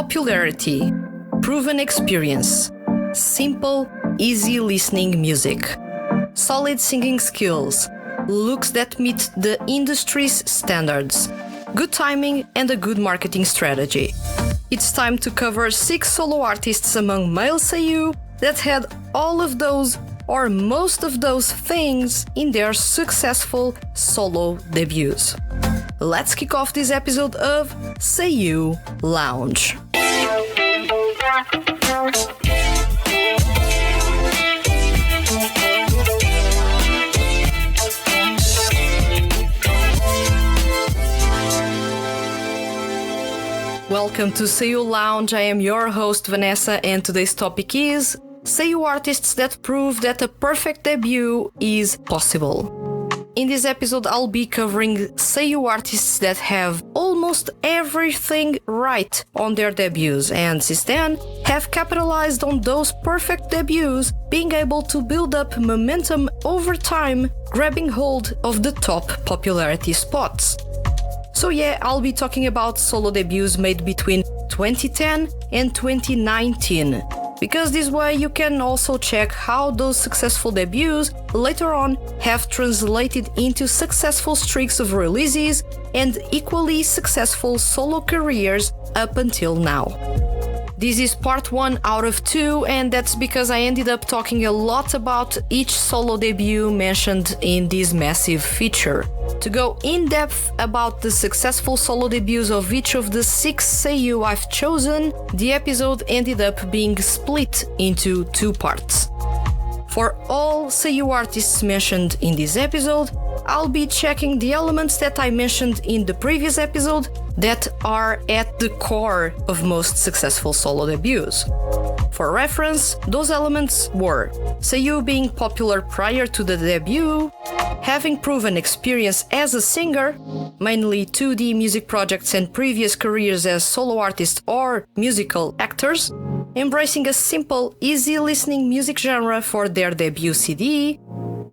Popularity, proven experience, simple, easy listening music, solid singing skills, looks that meet the industry's standards, good timing and a good marketing strategy. It's time to cover 6 solo artists among male seiyuu that had all of those or most of those things in their successful solo debuts. Let's kick off this episode of Seiyuu Lounge. Welcome to Seiyuu Lounge. I am your host Vanessa, and today's topic is Seiyuu artists that prove that a perfect debut is possible. In this episode, I'll be covering seiyuu artists that have almost everything right on their debuts and since then have capitalized on those perfect debuts, being able to build up momentum over time, grabbing hold of the top popularity spots. So yeah, I'll be talking about solo debuts made between 2010 and 2019. Because this way you can also check how those successful debuts later on have translated into successful streaks of releases and equally successful solo careers up until now. This is part 1 out of 2, and that's because I ended up talking a lot about each solo debut mentioned in this massive feature. To go in depth about the successful solo debuts of each of the 6 seiyuu I've chosen, the episode ended up being split into 2 parts. For all seiyuu artists mentioned in this episode, I'll be checking the elements that I mentioned in the previous episode that are at the core of most successful solo debuts. For reference, those elements were seiyuu being popular prior to the debut, having proven experience as a singer, mainly 2D music projects and previous careers as solo artists or musical actors, embracing a simple, easy listening music genre for their debut CD,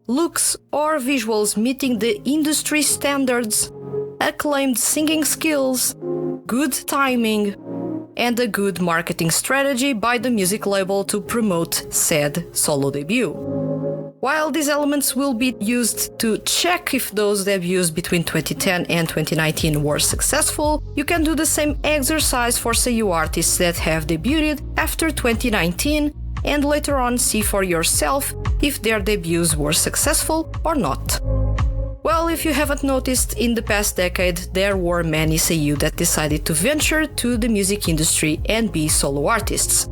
looks or visuals meeting the industry standards, acclaimed singing skills, good timing, and a good marketing strategy by the music label to promote said solo debut. While these elements will be used to check if those debuts between 2010 and 2019 were successful, you can do the same exercise for seiyuu artists that have debuted after 2019 and later on see for yourself if their debuts were successful or not. Well, if you haven't noticed, in the past decade there were many seiyuu that decided to venture to the music industry and be solo artists.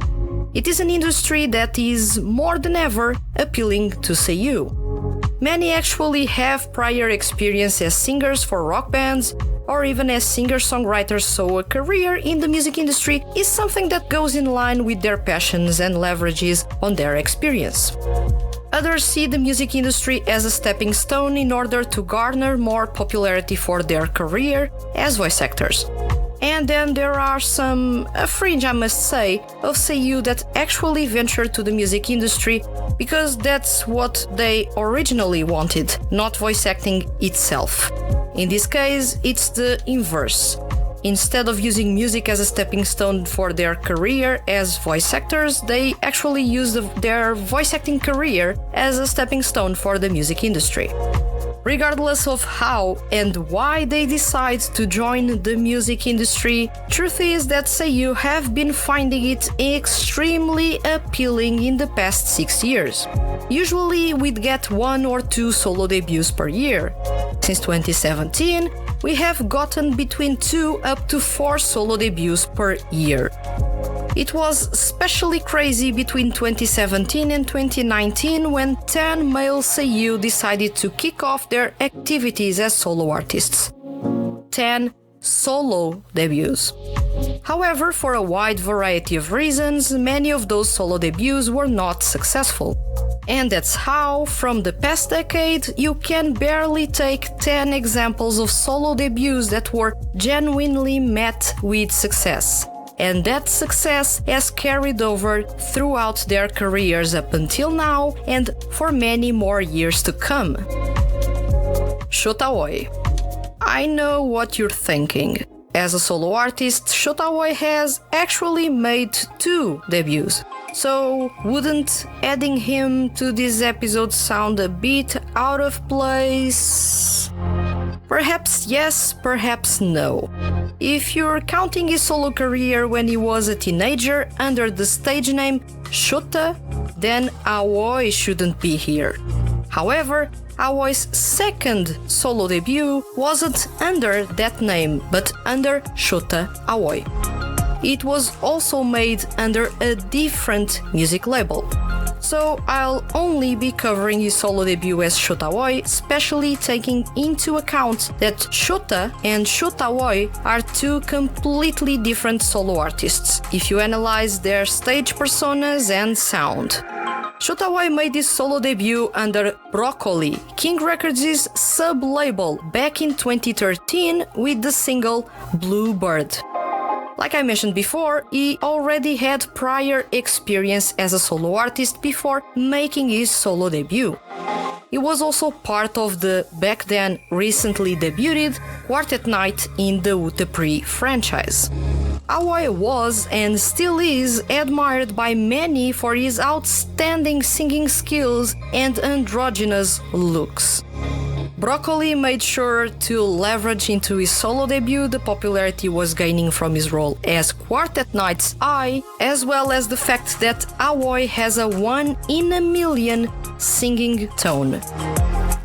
It is an industry that is more than ever appealing to seiyuu. Many actually have prior experience as singers for rock bands or even as singer-songwriters, so a career in the music industry is something that goes in line with their passions and leverages on their experience. Others see the music industry as a stepping stone in order to garner more popularity for their career as voice actors. And then there are a fringe I must say, of seiyuu that actually venture to the music industry because that's what they originally wanted, not voice acting itself. In this case, it's the inverse. Instead of using music as a stepping stone for their career as voice actors, they actually use their voice acting career as a stepping stone for the music industry. Regardless of how and why they decide to join the music industry, truth is that seiyuu have been finding it extremely appealing in the past 6 years. Usually we'd get 1 or 2 solo debuts per year. Since 2017, we have gotten between 2 up to 4 solo debuts per year. It was especially crazy between 2017 and 2019 when 10 male seiyuu decided to kick off their activities as solo artists. 10 solo debuts. However, for a wide variety of reasons, many of those solo debuts were not successful. And that's how, from the past decade, you can barely take 10 examples of solo debuts that were genuinely met with success. And that success has carried over throughout their careers up until now and for many more years to come. Shota Oi. I know what you're thinking. as a solo artist, Shota Aoi has actually made 2 debuts. So, wouldn't adding him to this episode sound a bit out of place? Perhaps yes, perhaps no. If you're counting his solo career when he was a teenager under the stage name Shota, then Aoi shouldn't be here. However, Aoi's second solo debut wasn't under that name, but under Shota Aoi. It was also made under a different music label. So I'll only be covering his solo debut as Shota Aoi, especially taking into account that Shota and Shota Aoi are 2 completely different solo artists, if you analyze their stage personas and sound. Shota Aoi made his solo debut under Broccoli, King Records' sub-label, back in 2013 with the single Bluebird. Like I mentioned before, he already had prior experience as a solo artist before making his solo debut. He was also part of the back then recently debuted Quartet Night in the Utapri franchise. Aoi was and still is admired by many for his outstanding singing skills and androgynous looks. Broccoli made sure to leverage into his solo debut the popularity was gaining from his role as Quartet Night's Eye, as well as the fact that Aoi has a 1 in a million singing tone.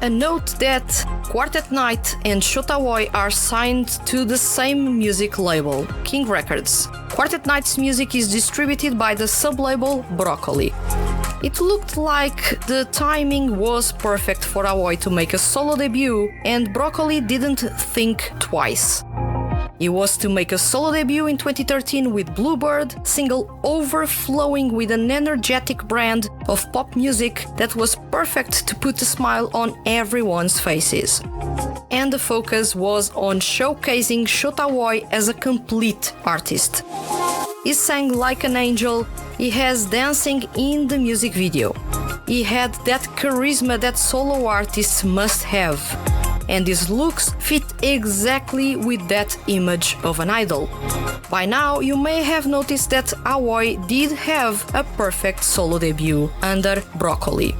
A note that Quartet Night and Shota Aoi are signed to the same music label, King Records. Quartet Night's music is distributed by the sub-label Broccoli. It looked like the timing was perfect for Aoi to make a solo debut, and Broccoli didn't think twice. He was to make a solo debut in 2013 with Bluebird, single overflowing with an energetic brand of pop music that was perfect to put a smile on everyone's faces. And the focus was on showcasing Shota Aoi as a complete artist. He sang like an angel, he has dancing in the music video. He had that charisma that solo artists must have. And his looks fit exactly with that image of an idol. By now, you may have noticed that Aoi did have a perfect solo debut under Broccoli.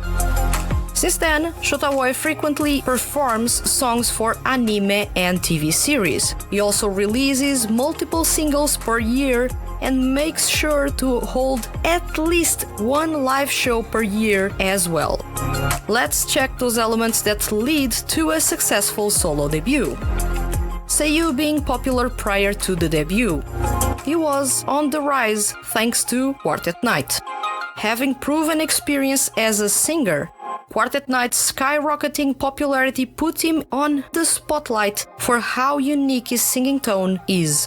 Since then, Shota Aoi frequently performs songs for anime and TV series. He also releases multiple singles per year and makes sure to hold at least 1 live show per year as well. Let's check those elements that lead to a successful solo debut. Seiyu being popular prior to the debut. He was on the rise thanks to Quartet Night. Having proven experience as a singer, Quartet Night's skyrocketing popularity put him on the spotlight for how unique his singing tone is,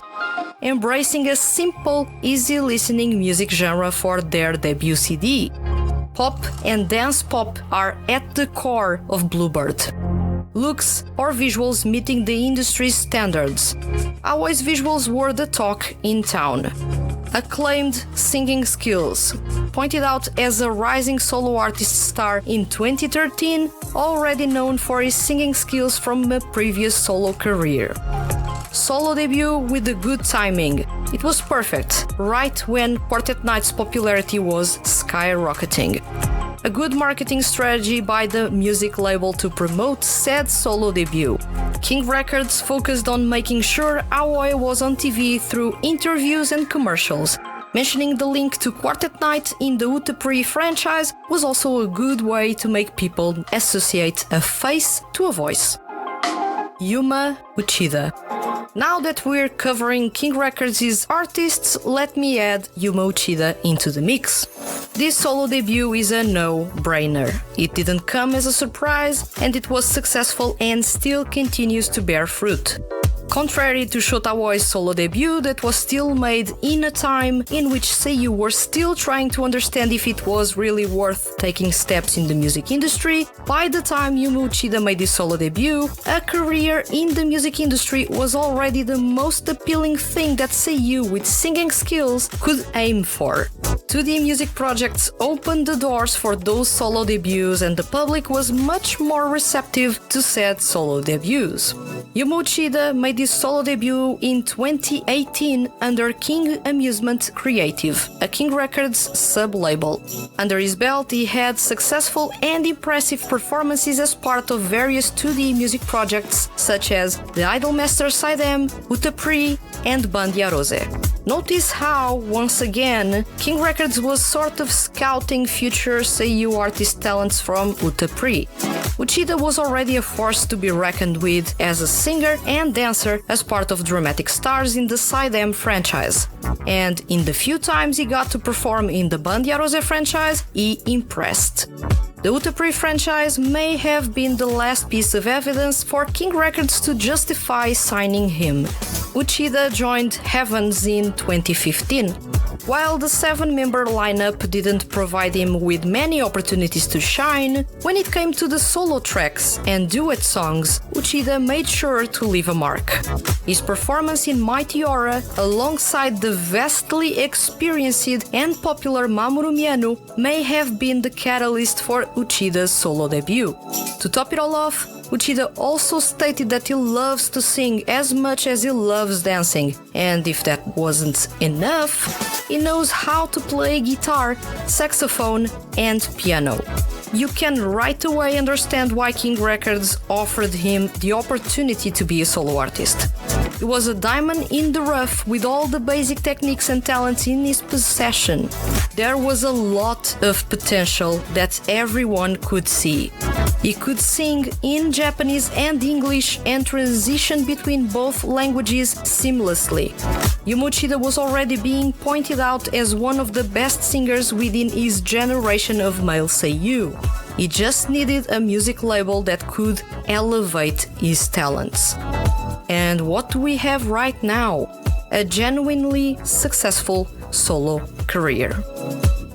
embracing a simple, easy-listening music genre for their debut CD. Pop and dance pop are at the core of Bluebird. Looks or visuals meeting the industry's standards. Aoi's visuals were the talk in town. Acclaimed singing skills. Pointed out as a rising solo artist star in 2013, already known for his singing skills from a previous solo career. Solo debut with a good timing. It was perfect, right when Quartet Night's popularity was skyrocketing. A good marketing strategy by the music label to promote said solo debut. King Records focused on making sure Aoi was on TV through interviews and commercials. Mentioning the link to Quartet Night in the Utapri franchise was also a good way to make people associate a face to a voice. Yuma Uchida. Now that we're covering King Records' artists, let me add Yuma Uchida into the mix. This solo debut is a no-brainer. It didn't come as a surprise, and it was successful and still continues to bear fruit. Contrary to Shota Aoi's solo debut that was still made in a time in which Seiyu were still trying to understand if it was really worth taking steps in the music industry, by the time Yuma Uchida made his solo debut, a career in the music industry was already the most appealing thing that Seiyu with singing skills could aim for. 2D music projects opened the doors for those solo debuts, and the public was much more receptive to said solo debuts. Yuma Uchida made his solo debut in 2018 under King Amusement Creative, a King Records sub-label. Under his belt, he had successful and impressive performances as part of various 2D music projects such as the Idolmaster Side M, Utapri, and Bandia Rose. Notice how, once again, King Records was sort of scouting future Seiyu artist talents from Utapri. Uchida was already a force to be reckoned with as a singer and dancer as part of Dramatic Stars in the Side M franchise. And in the few times he got to perform in the Bandia Rose franchise, he impressed. The Utapri franchise may have been the last piece of evidence for King Records to justify signing him. Uchida joined Heavens in 2015. While the 7-member lineup didn't provide him with many opportunities to shine, when it came to the solo tracks and duet songs, Uchida made sure to leave a mark. His performance in Mighty Aura, alongside the vastly experienced and popular Mamoru Miyano, may have been the catalyst for Uchida's solo debut. To top it all off, Uchida also stated that he loves to sing as much as he loves dancing, and if that wasn't enough, he knows how to play guitar, saxophone, and piano. You can right away understand why King Records offered him the opportunity to be a solo artist. He was a diamond in the rough with all the basic techniques and talents in his possession. There was a lot of potential that everyone could see. He could sing in Japanese and English and transition between both languages seamlessly. Yuma Uchida was already being pointed out as one of the best singers within his generation of male seiyuu. He just needed a music label that could elevate his talents. And what do we have right now? A genuinely successful solo career.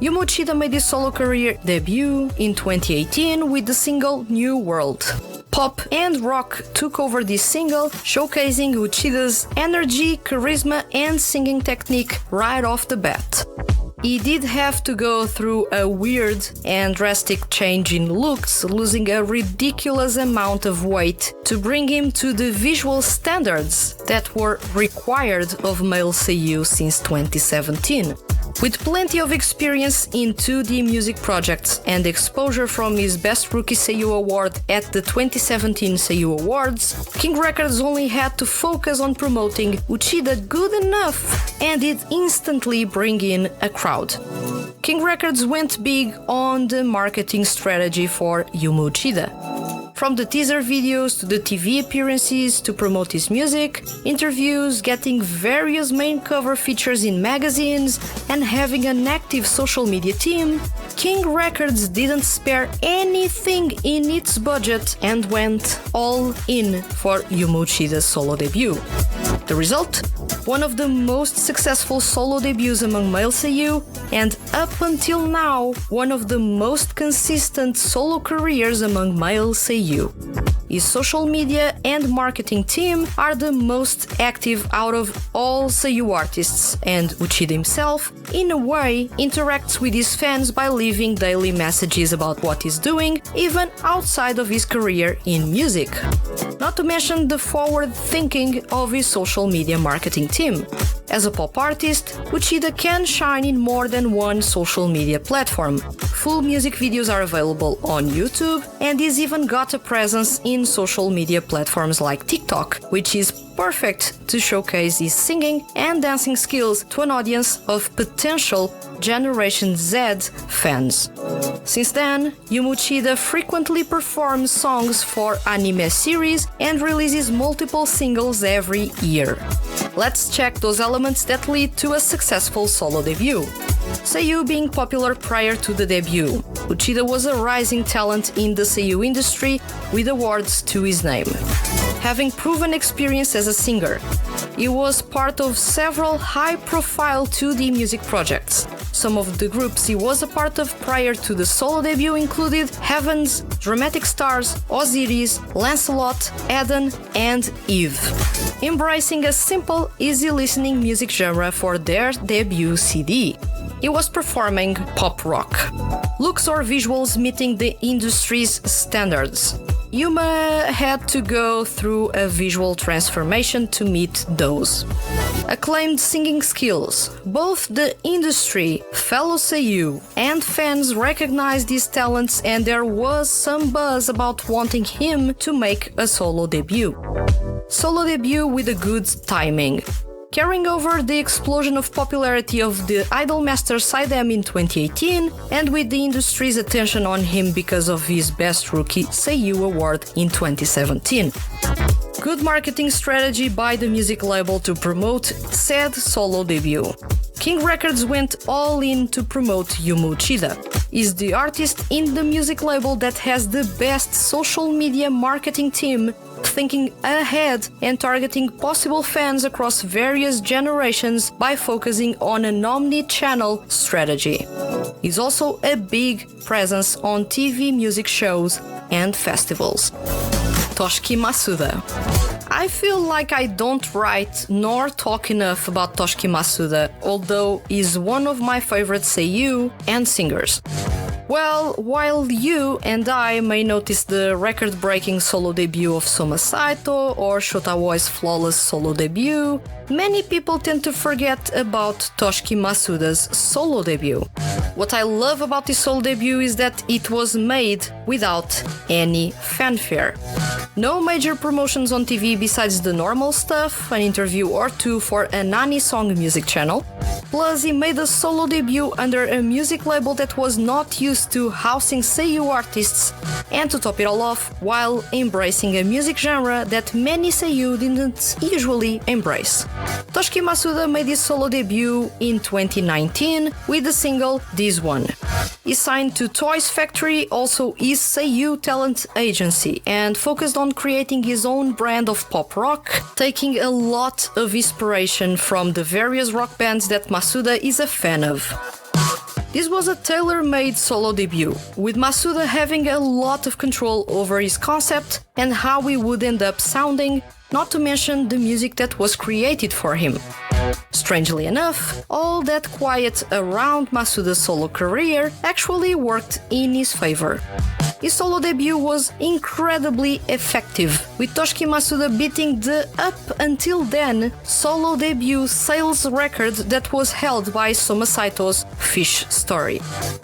Yuma Uchida made his solo career debut in 2018 with the single New World. Pop and rock took over this single, showcasing Uchida's energy, charisma, and singing technique right off the bat. He did have to go through a weird and drastic change in looks, losing a ridiculous amount of weight to bring him to the visual standards that were required of male seiyuu since 2017. With plenty of experience in 2D music projects and exposure from his Best Rookie Seiyuu Award at the 2017 Seiyuu Awards, King Records only had to focus on promoting Uchida good enough and it instantly bring in a crowd. King Records went big on the marketing strategy for Yuma Uchida. From the teaser videos to the TV appearances to promote his music, interviews, getting various main cover features in magazines, and having an active social media team, King Records didn't spare anything in its budget and went all in for Yuma Uchida's solo debut. The result? One of the most successful solo debuts among male seiyuu, and up until now, one of the most consistent solo careers among male seiyuu. His social media and marketing team are the most active out of all seiyuu artists, and Uchida himself, in a way, interacts with his fans by leaving daily messages about what he's doing, even outside of his career in music. Not to mention the forward thinking of his social media marketing team. As a pop artist, Uchida can shine in more than one social media platform. Full music videos are available on YouTube, and he's even got a presence in social media platforms like TikTok, which is perfect to showcase his singing and dancing skills to an audience of potential Generation Z fans. Since then, Yuma Uchida frequently performs songs for anime series and releases multiple singles every year. Let's check those elements that lead to a successful solo debut. Seiyuu being popular prior to the debut, Uchida was a rising talent in the seiyuu industry with awards to his name. Having proven experience as a singer, he was part of several high-profile 2D music projects. Some of the groups he was a part of prior to the solo debut included Heavens, Dramatic Stars, Osiris, Lancelot, Eden, and Eve, embracing a simple, easy-listening music genre for their debut CD. He was performing pop rock. Looks or visuals meeting the industry's standards. Yuma had to go through a visual transformation to meet those. Acclaimed singing skills. Both the industry, fellow seiyuu, and fans recognized his talents, and there was some buzz about wanting him to make a solo debut. Solo debut with a good timing. Carrying over the explosion of popularity of the Idolmaster Saidam in 2018, and with the industry's attention on him because of his Best Rookie Seiyuu Award in 2017. Good marketing strategy by the music label to promote said solo debut. King Records went all in to promote Yuma Uchida. He's the artist in the music label that has the best social media marketing team, thinking ahead and targeting possible fans across various generations by focusing on an omni-channel strategy. He's also a big presence on TV music shows and festivals. Toshiki Masuda. I feel like I don't write nor talk enough about Toshiki Masuda, although he's one of my favorite seiyuu and singers. Well, while you and I may notice the record-breaking solo debut of Soma Saito or Shota Aoi's flawless solo debut, many people tend to forget about Toshiki Masuda's solo debut. What I love about this solo debut is that it was made without any fanfare. No major promotions on TV besides the normal stuff, an interview or two for a Nani Song music channel. Plus, he made a solo debut under a music label that was not used to housing seiyuu artists, and to top it all off, while embracing a music genre that many seiyuu didn't usually embrace. Toshiki Masuda made his solo debut in 2019 with the single This One. He signed to Toys Factory, also his seiyuu talent agency, and focused on creating his own brand of pop rock, taking a lot of inspiration from the various rock bands that Masuda is a fan of. This was a tailor-made solo debut, with Masuda having a lot of control over his concept and how he would end up sounding, not to mention the music that was created for him. Strangely enough, all that quiet around Masuda's solo career actually worked in his favor. His solo debut was incredibly effective, with Toshiki Masuda beating the up until then solo debut sales record that was held by Soma Saito's Fish Story.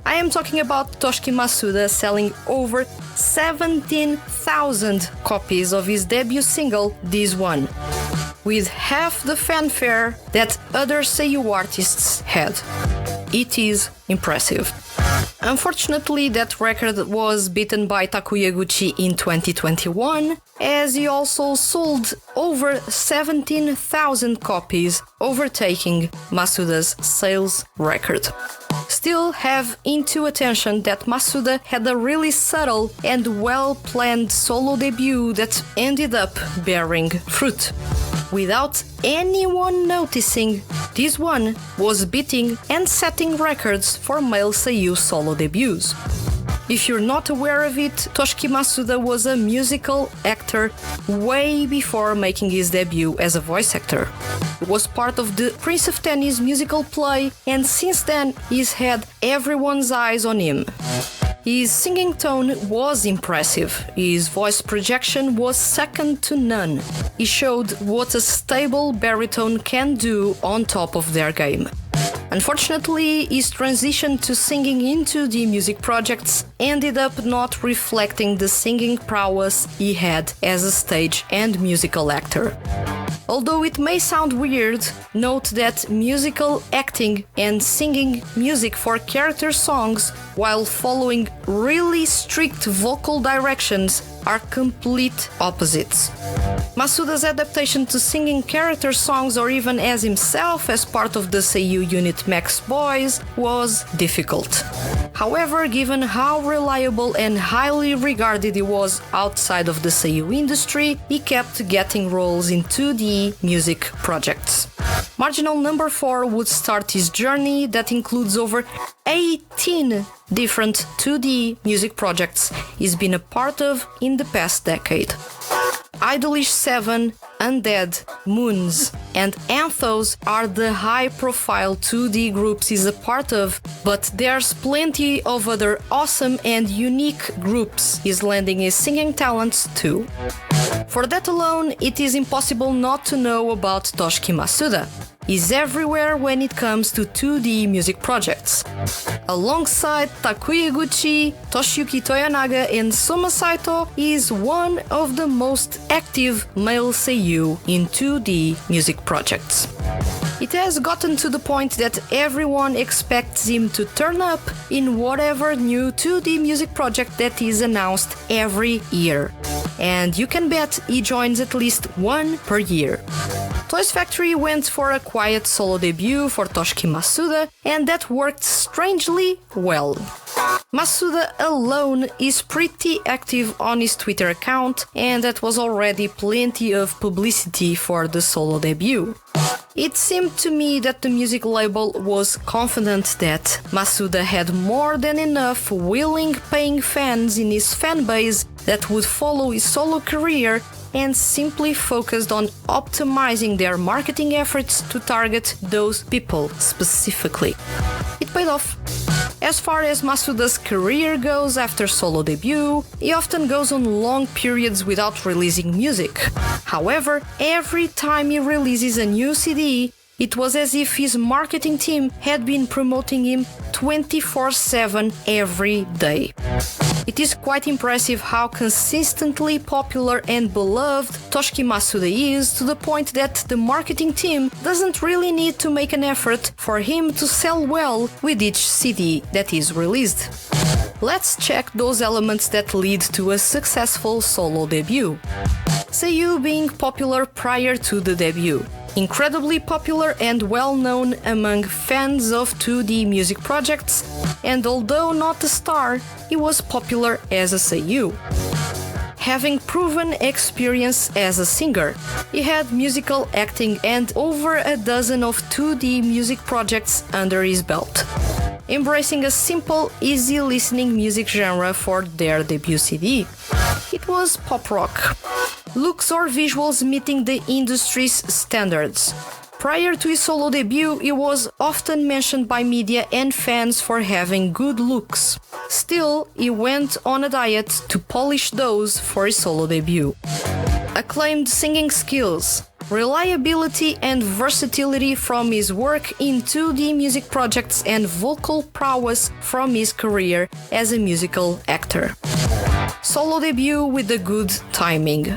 I am talking about Toshiki Masuda selling over 17,000 copies of his debut single, This One, with half the fanfare that other seiyuu artists had. It is impressive. Unfortunately, that record was beaten by Takuya Guchi in 2021, as he also sold over 17,000 copies, overtaking Masuda's sales record. Still have into attention that Masuda had a really subtle and well-planned solo debut that ended up bearing fruit. Without anyone noticing, This One was beating and setting records for male seiyuu solo debuts. If you're not aware of it, Toshiki Masuda was a musical actor way before making his debut as a voice actor. He was part of the Prince of Tennis musical play, and since then he's had everyone's eyes on him. His singing tone was impressive, his voice projection was second to none. He showed what a stable baritone can do on top of their game. Unfortunately, his transition to singing into the music projects ended up not reflecting the singing prowess he had as a stage and musical actor. Although it may sound weird, note that musical acting and singing music for character songs while following really strict vocal directions are complete opposites. Masuda's adaptation to singing character songs or even as himself as part of the seiyuu unit Max Boys was difficult. However, given how reliable and highly regarded he was outside of the seiyuu industry, he kept getting roles in 2D music projects. Marginal number 4 would start his journey that includes over 18 different 2D music projects he's been a part of in the past decade. Idolish 7, Undead, Moons, and Anthos are the high-profile 2D groups he's a part of, but there's plenty of other awesome and unique groups he's lending his singing talents to. For that alone, it is impossible not to know about Toshiki Masuda. He's everywhere when it comes to 2D music projects. Alongside Takuya Guchi, Toshiyuki Toyonaga and Soma Saito, he is one of the most active male seiyuu in 2D music projects. It has gotten to the point that everyone expects him to turn up in whatever new 2D music project that is announced every year. And you can bet he joins at least one per year. Toys Factory went for a quiet solo debut for Toshiki Masuda, and that worked strangely well. Masuda alone is pretty active on his Twitter account, and that was already plenty of publicity for the solo debut. It seemed to me that the music label was confident that Masuda had more than enough willing paying fans in his fanbase that would follow his solo career, and simply focused on optimizing their marketing efforts to target those people specifically. It paid off. As far as Masuda's career goes after solo debut, he often goes on long periods without releasing music. However, every time he releases a new CD, it was as if his marketing team had been promoting him 24/7 every day. It is quite impressive how consistently popular and beloved Toshiki Masuda is, to the point that the marketing team doesn't really need to make an effort for him to sell well with each CD that is released. Let's check those elements that lead to a successful solo debut. Seiyuu being popular prior to the debut. Incredibly popular and well-known among fans of 2D music projects, and although not a star, he was popular as a seiyuu. Having proven experience as a singer, he had musical acting and over a dozen of 2D music projects under his belt. Embracing a simple, easy listening music genre for their debut CD. It was pop rock. Looks or visuals meeting the industry's standards. Prior to his solo debut, he was often mentioned by media and fans for having good looks. Still, he went on a diet to polish those for his solo debut. Acclaimed singing skills, reliability and versatility from his work in 2D music projects, and vocal prowess from his career as a musical actor. Solo debut with a good timing.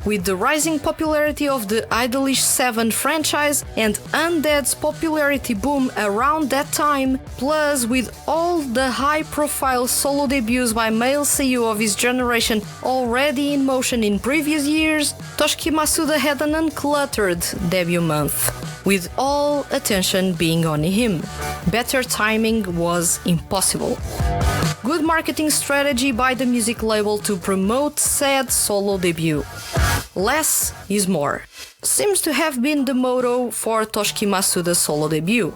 With the rising popularity of the Idolish 7 franchise and Undead's popularity boom around that time, plus with all the high-profile solo debuts by male seiyuu of his generation already in motion in previous years, Toshiki Masuda had an uncluttered debut month, with all attention being on him. Better timing was impossible. Good marketing strategy by the music label to promote said solo debut. Less is more. Seems to have been the motto for Toshiki Masuda's solo debut.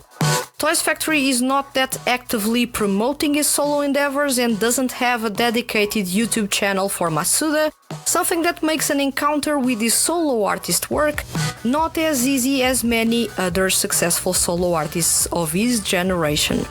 Toys Factory is not that actively promoting his solo endeavors and doesn't have a dedicated YouTube channel for Masuda, something that makes an encounter with his solo artist work not as easy as many other successful solo artists of his generation.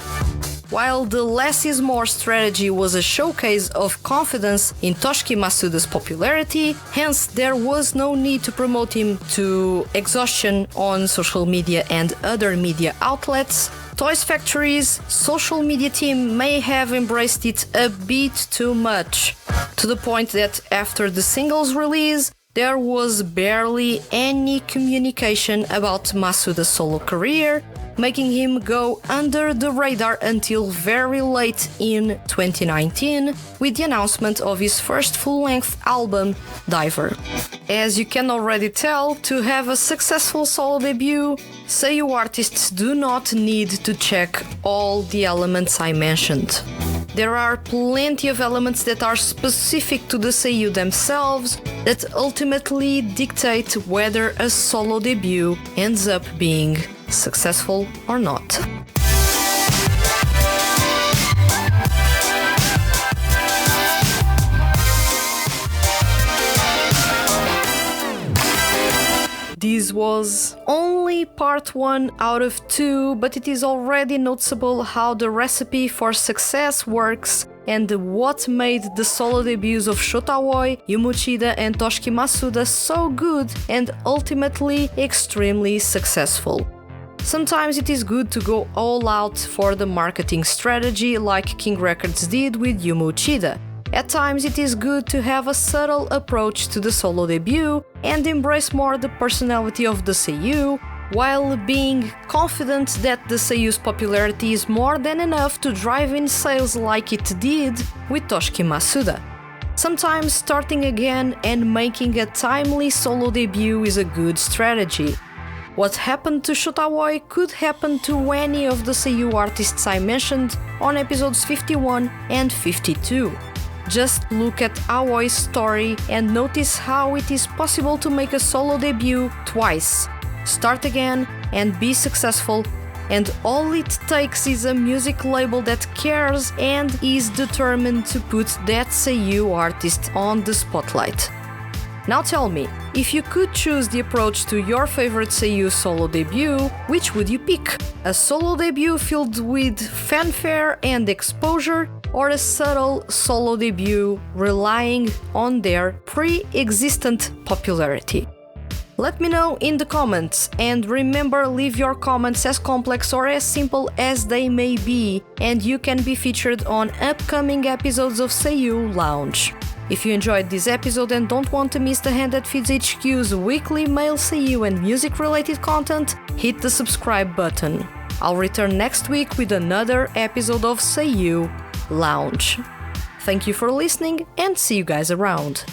While the less is more strategy was a showcase of confidence in Toshiki Masuda's popularity, hence there was no need to promote him to exhaustion on social media and other media outlets, Toys Factory's social media team may have embraced it a bit too much, to the point that after the single's release, there was barely any communication about Masuda's solo career, making him go under the radar until very late in 2019 with the announcement of his first full-length album, Diver. As you can already tell, to have a successful solo debut, seiyuu artists do not need to check all the elements I mentioned. There are plenty of elements that are specific to the seiyuu themselves that ultimately dictate whether a solo debut ends up being successful or not. This was only part 1 out of 2, but it is already noticeable how the recipe for success works and what made the solo debuts of Shota Aoi, Yumo Uchida and Toshiki Masuda so good and ultimately extremely successful. Sometimes it is good to go all out for the marketing strategy like King Records did with Yumo Uchida. At times it is good to have a subtle approach to the solo debut and embrace more the personality of the seiyuu, while being confident that the seiyuu's popularity is more than enough to drive in sales like it did with Toshiki Masuda. Sometimes starting again and making a timely solo debut is a good strategy. What happened to Shota Aoi could happen to any of the seiyuu artists I mentioned on episodes 51 and 52. Just look at Aoi's story and notice how it is possible to make a solo debut twice, start again and be successful, and all it takes is a music label that cares and is determined to put that seiyuu artist on the spotlight. Now tell me, if you could choose the approach to your favorite seiyuu solo debut, which would you pick? A solo debut filled with fanfare and exposure, or a subtle solo debut relying on their pre-existent popularity? Let me know in the comments, and remember, leave your comments as complex or as simple as they may be, and you can be featured on upcoming episodes of Seiyuu Lounge. If you enjoyed this episode and don't want to miss the Hand That Feeds HQ's weekly male seiyuu and music related content, hit the subscribe button. I'll return next week with another episode of Seiyuu Lounge. Thank you for listening and see you guys around.